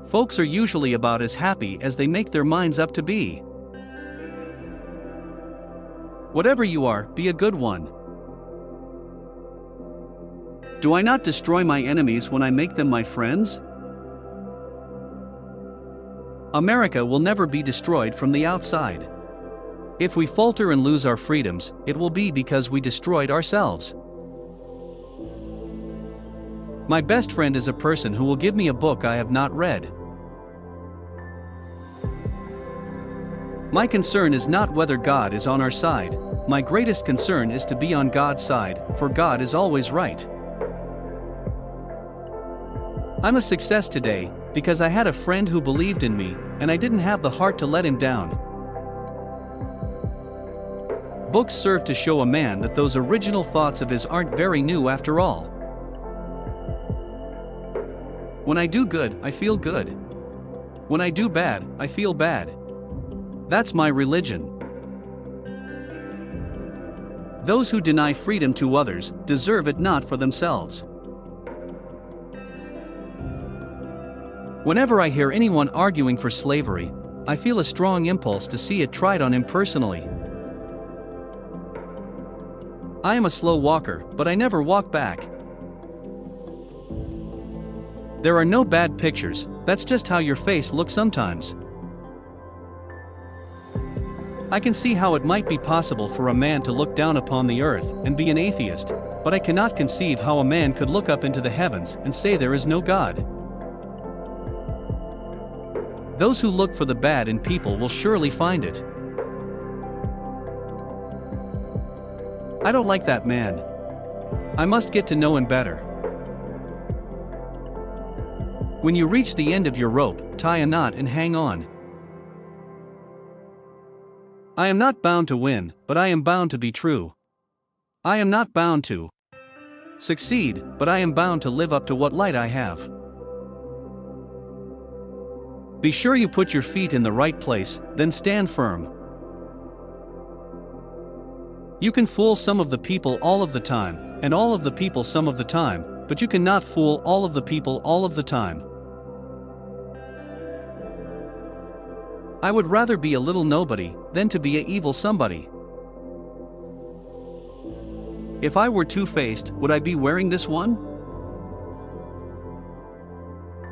Folks are usually about as happy as they make their minds up to be. Whatever you are, be a good one. Do I not destroy my enemies when I make them my friends? America will never be destroyed from the outside. If we falter and lose our freedoms, it will be because we destroyed ourselves. My best friend is a person who will give me a book I have not read. My concern is not whether God is on our side. My greatest concern is to be on God's side, for God is always right. I'm a success today because I had a friend who believed in me, and I didn't have the heart to let him down. Books serve to show a man that those original thoughts of his aren't very new after all. When I do good, I feel good. When I do bad, I feel bad. That's my religion. Those who deny freedom to others deserve it not for themselves. Whenever I hear anyone arguing for slavery, I feel a strong impulse to see it tried on him personally. I am a slow walker, but I never walk back. There are no bad pictures, that's just how your face looks sometimes. I can see how it might be possible for a man to look down upon the earth and be an atheist, but I cannot conceive how a man could look up into the heavens and say there is no God. Those who look for the bad in people will surely find it. I don't like that man. I must get to know him better. When you reach the end of your rope, tie a knot and hang on. I am not bound to win, but I am bound to be true. I am not bound to succeed, but I am bound to live up to what light I have. Be sure you put your feet in the right place, then stand firm. You can fool some of the people all of the time, and all of the people some of the time, but you cannot fool all of the people all of the time. I would rather be a little nobody than to be an evil somebody. If I were two-faced, would I be wearing this one?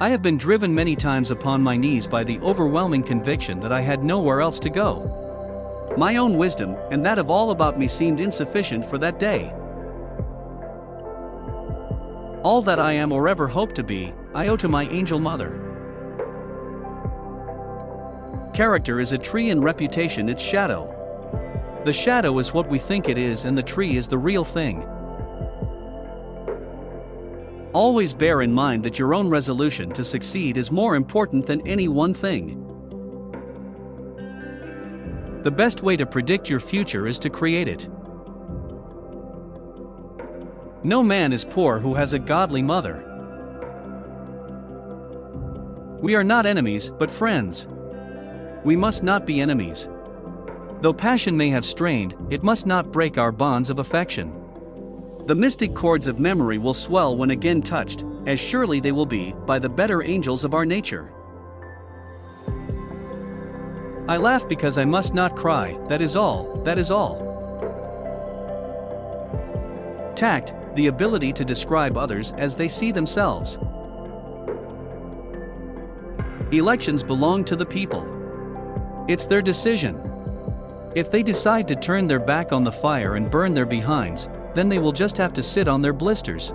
I have been driven many times upon my knees by the overwhelming conviction that I had nowhere else to go. My own wisdom, and that of all about me, seemed insufficient for that day. All that I am or ever hope to be, I owe to my angel mother. Character is a tree and reputation its shadow. The shadow is what we think it is and the tree is the real thing. Always bear in mind that your own resolution to succeed is more important than any one thing. The best way to predict your future is to create it. No man is poor who has a godly mother. We are not enemies, but friends. We must not be enemies. Though passion may have strained, it must not break our bonds of affection. The mystic chords of memory will swell when again touched, as surely they will be, by the better angels of our nature. I laugh because I must not cry, that is all, that is all. Tact, the ability to describe others as they see themselves. Elections belong to the people. It's their decision. If they decide to turn their back on the fire and burn their behinds, then they will just have to sit on their blisters.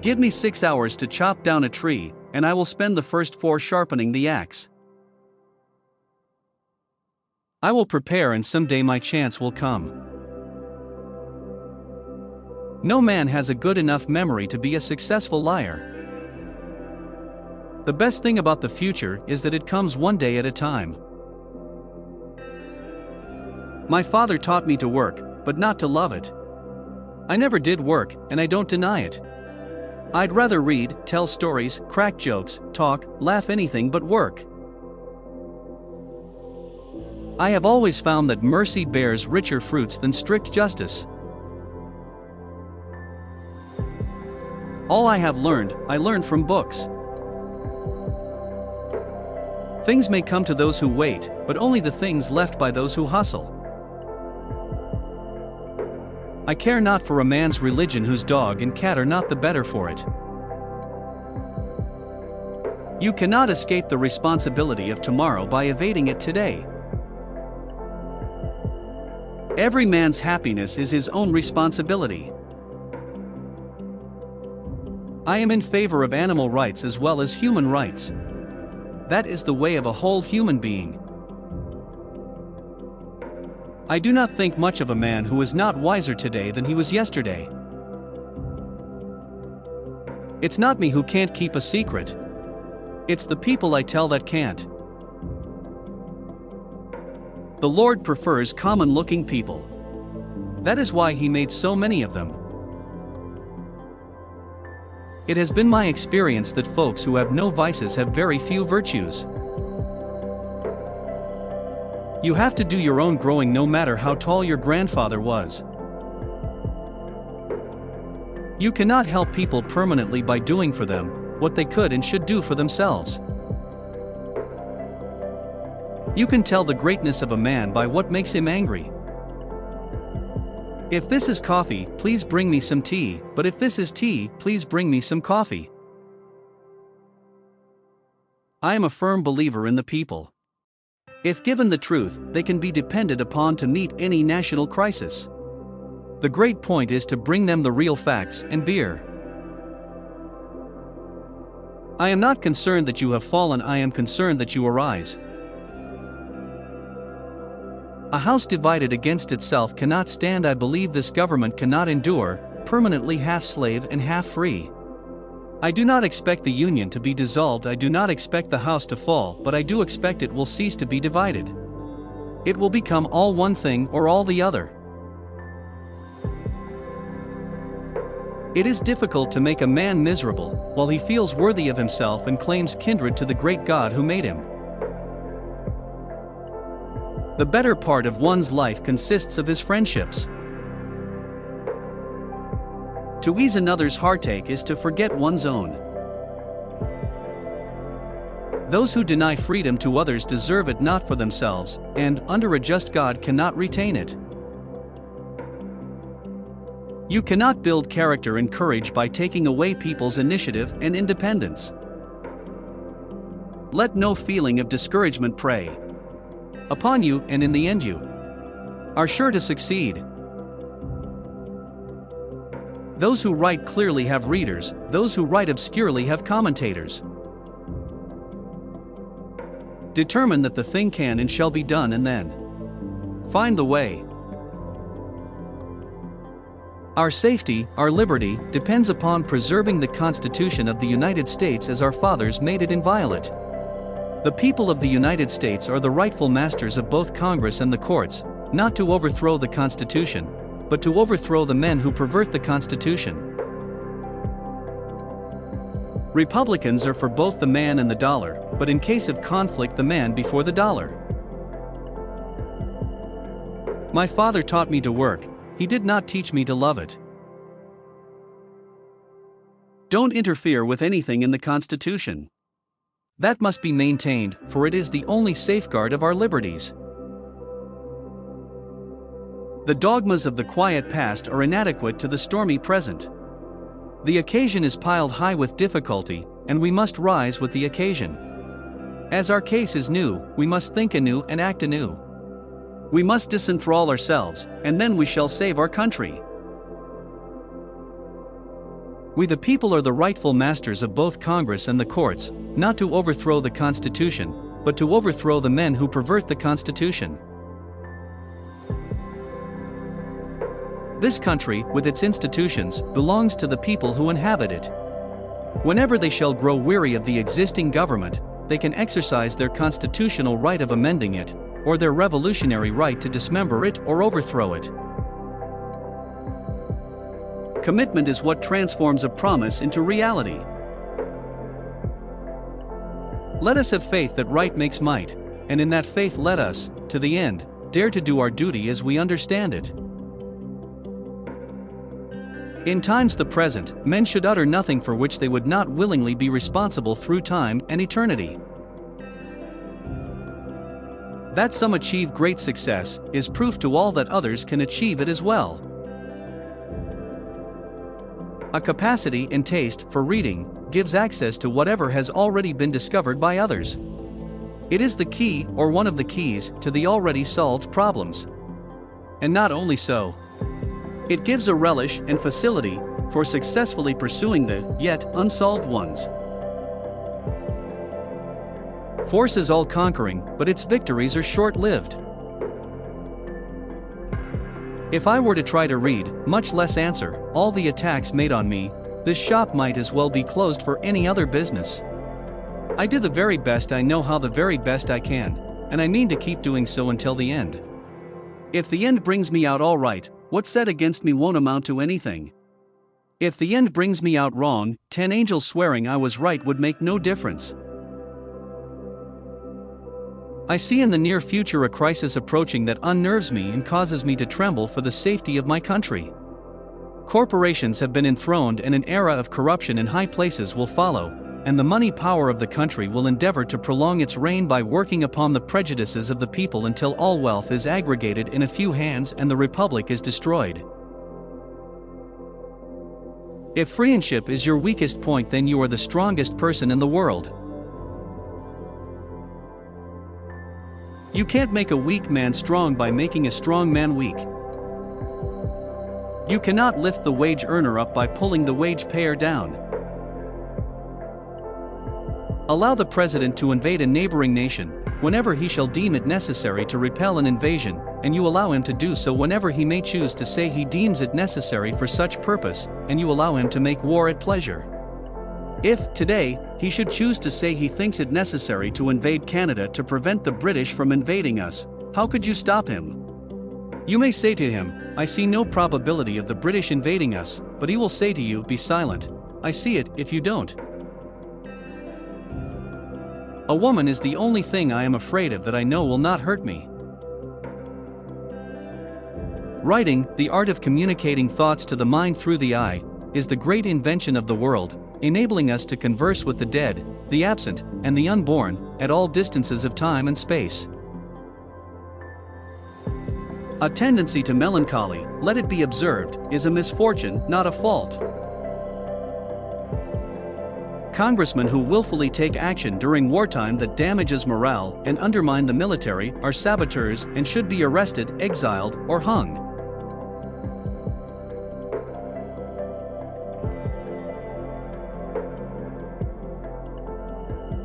Give me 6 hours to chop down a tree, and I will spend the first 4 sharpening the axe. I will prepare and someday my chance will come. No man has a good enough memory to be a successful liar. The best thing about the future is that it comes one day at a time. My father taught me to work, but not to love it. I never did work, and I don't deny it. I'd rather read, tell stories, crack jokes, talk, laugh, anything but work. I have always found that mercy bears richer fruits than strict justice. All I have learned, I learned from books. Things may come to those who wait, but only the things left by those who hustle. I care not for a man's religion whose dog and cat are not the better for it. You cannot escape the responsibility of tomorrow by evading it today. Every man's happiness is his own responsibility. I am in favor of animal rights as well as human rights. That is the way of a whole human being. I do not think much of a man who is not wiser today than he was yesterday. It's not me who can't keep a secret. It's the people I tell that can't. The Lord prefers common-looking people. That is why He made so many of them. It has been my experience that folks who have no vices have very few virtues. You have to do your own growing no matter how tall your grandfather was. You cannot help people permanently by doing for them what they could and should do for themselves. You can tell the greatness of a man by what makes him angry. If this is coffee, please bring me some tea, but if this is tea, please bring me some coffee. I am a firm believer in the people. If given the truth, they can be depended upon to meet any national crisis. The great point is to bring them the real facts and beer. I am not concerned that you have fallen, I am concerned that you arise. A house divided against itself cannot stand. I believe this government cannot endure, permanently half slave and half free. I do not expect the union to be dissolved, I do not expect the house to fall, but I do expect it will cease to be divided. It will become all one thing or all the other. It is difficult to make a man miserable, while he feels worthy of himself and claims kindred to the great God who made him. The better part of one's life consists of his friendships. To ease another's heartache is to forget one's own. Those who deny freedom to others deserve it not for themselves, and, under a just God, cannot retain it. You cannot build character and courage by taking away people's initiative and independence. Let no feeling of discouragement prey upon you, and in the end you are sure to succeed. Those who write clearly have readers, those who write obscurely have commentators. Determine that the thing can and shall be done, and then find the way. Our safety, our liberty, depends upon preserving the Constitution of the United States as our fathers made it inviolate. The people of the United States are the rightful masters of both Congress and the courts, not to overthrow the Constitution, but to overthrow the men who pervert the Constitution. Republicans are for both the man and the dollar, but in case of conflict, the man before the dollar. My father taught me to work, he did not teach me to love it. Don't interfere with anything in the Constitution. That must be maintained, for it is the only safeguard of our liberties. The dogmas of the quiet past are inadequate to the stormy present. The occasion is piled high with difficulty, and we must rise with the occasion. As our case is new, we must think anew and act anew. We must disenthrall ourselves, and then we shall save our country. We the people are the rightful masters of both Congress and the courts, not to overthrow the Constitution, but to overthrow the men who pervert the Constitution. This country, with its institutions, belongs to the people who inhabit it. Whenever they shall grow weary of the existing government, they can exercise their constitutional right of amending it, or their revolutionary right to dismember it or overthrow it. Commitment is what transforms a promise into reality. Let us have faith that right makes might, and in that faith let us, to the end, dare to do our duty as we understand it. In times the present, men should utter nothing for which they would not willingly be responsible through time and eternity. That some achieve great success is proof to all that others can achieve it as well. A capacity and taste for reading gives access to whatever has already been discovered by others. It is the key, or one of the keys, to the already solved problems. And not only so, it gives a relish and facility for successfully pursuing the yet unsolved ones. Force is all-conquering, but its victories are short-lived. If I were to try to read, much less answer, all the attacks made on me, this shop might as well be closed for any other business. I do the very best I know how the very best I can, and I mean to keep doing so until the end. If the end brings me out all right, what's said against me won't amount to anything. If the end brings me out wrong, 10 angels swearing I was right would make no difference. I see in the near future a crisis approaching that unnerves me and causes me to tremble for the safety of my country. Corporations have been enthroned and an era of corruption in high places will follow, and the money power of the country will endeavor to prolong its reign by working upon the prejudices of the people until all wealth is aggregated in a few hands and the republic is destroyed. If friendship is your weakest point, then you are the strongest person in the world. You can't make a weak man strong by making a strong man weak. You cannot lift the wage earner up by pulling the wage payer down. Allow the president to invade a neighboring nation, whenever he shall deem it necessary to repel an invasion, and you allow him to do so whenever he may choose to say he deems it necessary for such purpose, and you allow him to make war at pleasure. If, today, he should choose to say he thinks it necessary to invade Canada to prevent the British from invading us, how could you stop him? You may say to him, I see no probability of the British invading us, but he will say to you, be silent. I see it, if you don't. A woman is the only thing I am afraid of that I know will not hurt me. Writing, the art of communicating thoughts to the mind through the eye, is the great invention of the world, enabling us to converse with the dead, the absent, and the unborn, at all distances of time and space. A tendency to melancholy, let it be observed, is a misfortune, not a fault. Congressmen who willfully take action during wartime that damages morale and undermine the military are saboteurs and should be arrested, exiled, or hung.